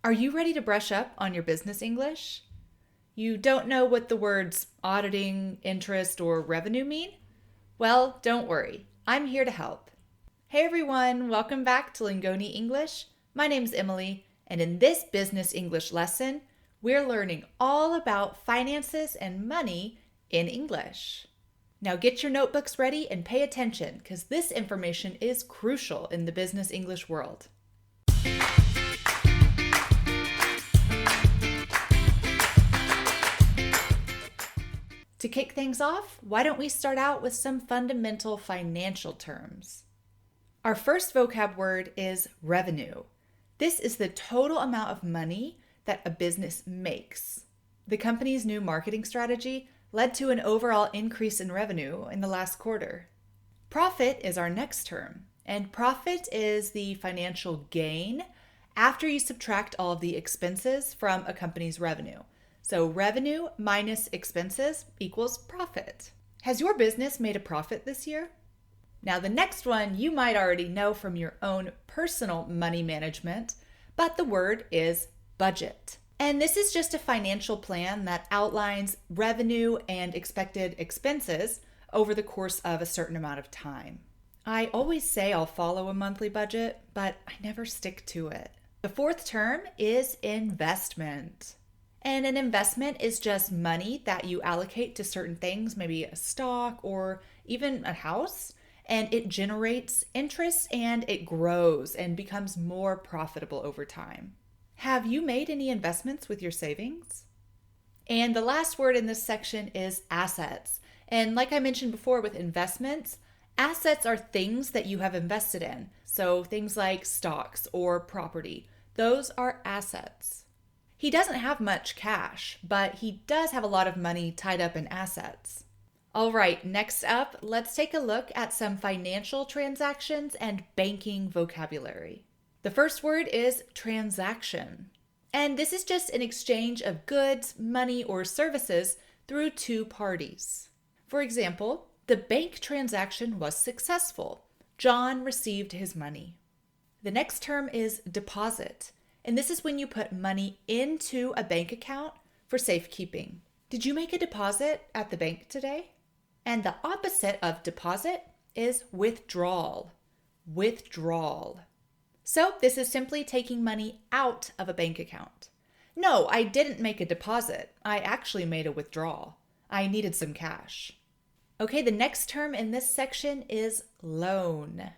Are you ready to brush up on your business English? You don't know what the words auditing, interest, or revenue mean? Well, don't worry. I'm here to help. Hey everyone, welcome back to Lingoni English. My name's Emily, and in this business English lesson, we're learning all about finances and money in English. Now get your notebooks ready and pay attention because this information is crucial in the business English world. To kick things off, why don't we start out with some fundamental financial terms? Our first vocab word is revenue. This is the total amount of money that a business makes. The company's new marketing strategy led to an overall increase in revenue in the last quarter. Profit is our next term, and profit is the financial gain after you subtract all of the expenses from a company's revenue. So revenue minus expenses equals profit. Has your business made a profit this year? Now the next one you might already know from your own personal money management, but the word is budget. And this is just a financial plan that outlines revenue and expected expenses over the course of a certain amount of time. I always say I'll follow a monthly budget, but I never stick to it. The fourth term is investment. And an investment is just money that you allocate to certain things, maybe a stock or even a house, and it generates interest and it grows and becomes more profitable over time. Have you made any investments with your savings? And the last word in this section is assets. And like I mentioned before with investments, assets are things that you have invested in. So things like stocks or property, those are assets. He doesn't have much cash, but he does have a lot of money tied up in assets. All right, next up, let's take a look at some financial transactions and banking vocabulary. The first word is transaction. And this is just an exchange of goods, money, or services through two parties. For example, the bank transaction was successful. John received his money. The next term is deposit. And this is when you put money into a bank account for safekeeping. Did you make a deposit at the bank today? And the opposite of deposit is withdrawal. Withdrawal. So this is simply taking money out of a bank account. No, I didn't make a deposit. I actually made a withdrawal. I needed some cash. Okay, the next term in this section is loan.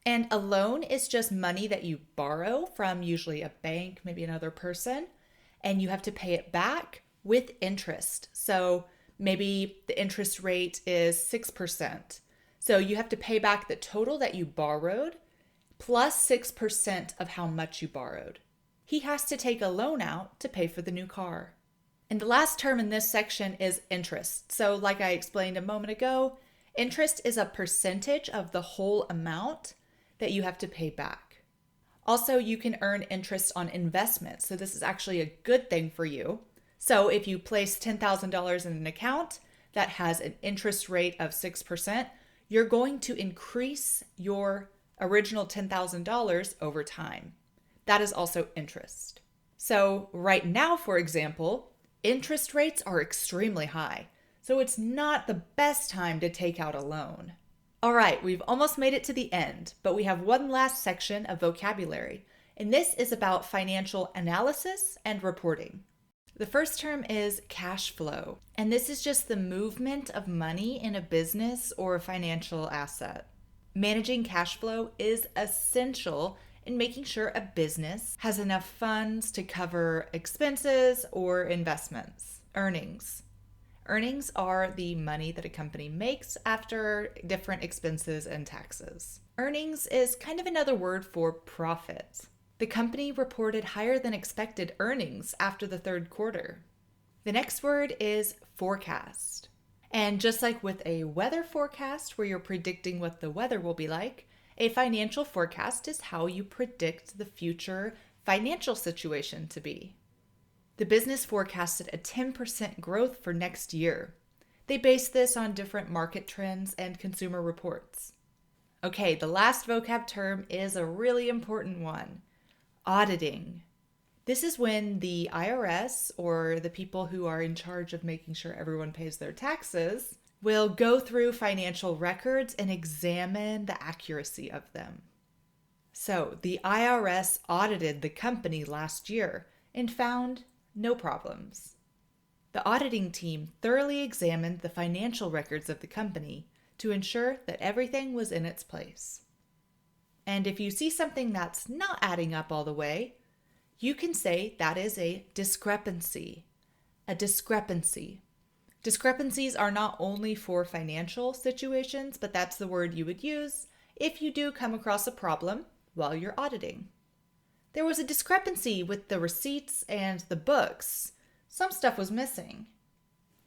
And a loan is just money that you borrow from usually a bank, maybe another person, and you have to pay it back with interest. So maybe the interest rate is 6%. So you have to pay back the total that you borrowed plus 6% of how much you borrowed. He has to take a loan out to pay for the new car. And the last term in this section is interest. So like I explained a moment ago, interest is a percentage of the whole amount that you have to pay back. Also, you can earn interest on investments. So this is actually a good thing for you. So if you place $10,000 in an account that has an interest rate of 6%, you're going to increase your original $10,000 over time. That is also interest. So right now, for example, interest rates are extremely high. So it's not the best time to take out a loan. All right, we've almost made it to the end, but we have one last section of vocabulary, and this is about financial analysis and reporting. The first term is cash flow, and this is just the movement of money in a business or a financial asset. Managing cash flow is essential in making sure a business has enough funds to cover expenses or investments, earnings. Earnings are the money that a company makes after different expenses and taxes. Earnings is kind of another word for profit. The company reported higher than expected earnings after the third quarter. The next word is forecast. And just like with a weather forecast where you're predicting what the weather will be like, a financial forecast is how you predict the future financial situation to be. The business forecasted a 10% growth for next year. They based this on different market trends and consumer reports. Okay, the last vocab term is a really important one. Auditing. This is when the IRS, or the people who are in charge of making sure everyone pays their taxes, will go through financial records and examine the accuracy of them. So the IRS audited the company last year and found no problems. The auditing team thoroughly examined the financial records of the company to ensure that everything was in its place. And if you see something that's not adding up all the way, you can say that is a discrepancy. A discrepancy. Discrepancies are not only for financial situations, but that's the word you would use if you do come across a problem while you're auditing. There was a discrepancy with the receipts and the books. Some stuff was missing.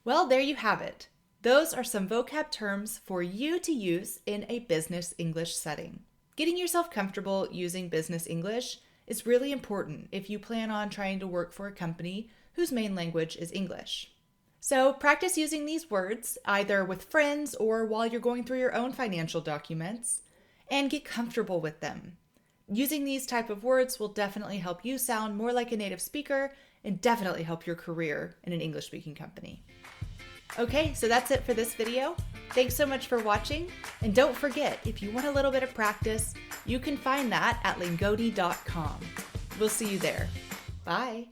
Well, there you have it. Those are some vocab terms for you to use in a business English setting. Getting yourself comfortable using business English is really important if you plan on trying to work for a company whose main language is English. So practice using these words either with friends or while you're going through your own financial documents, and get comfortable with them. Using these type of words will definitely help you sound more like a native speaker and definitely help your career in an English-speaking company. Okay, so that's it for this video. Thanks so much for watching, and don't forget, if you want a little bit of practice, you can find that at lingoti.com. We'll see you there. Bye.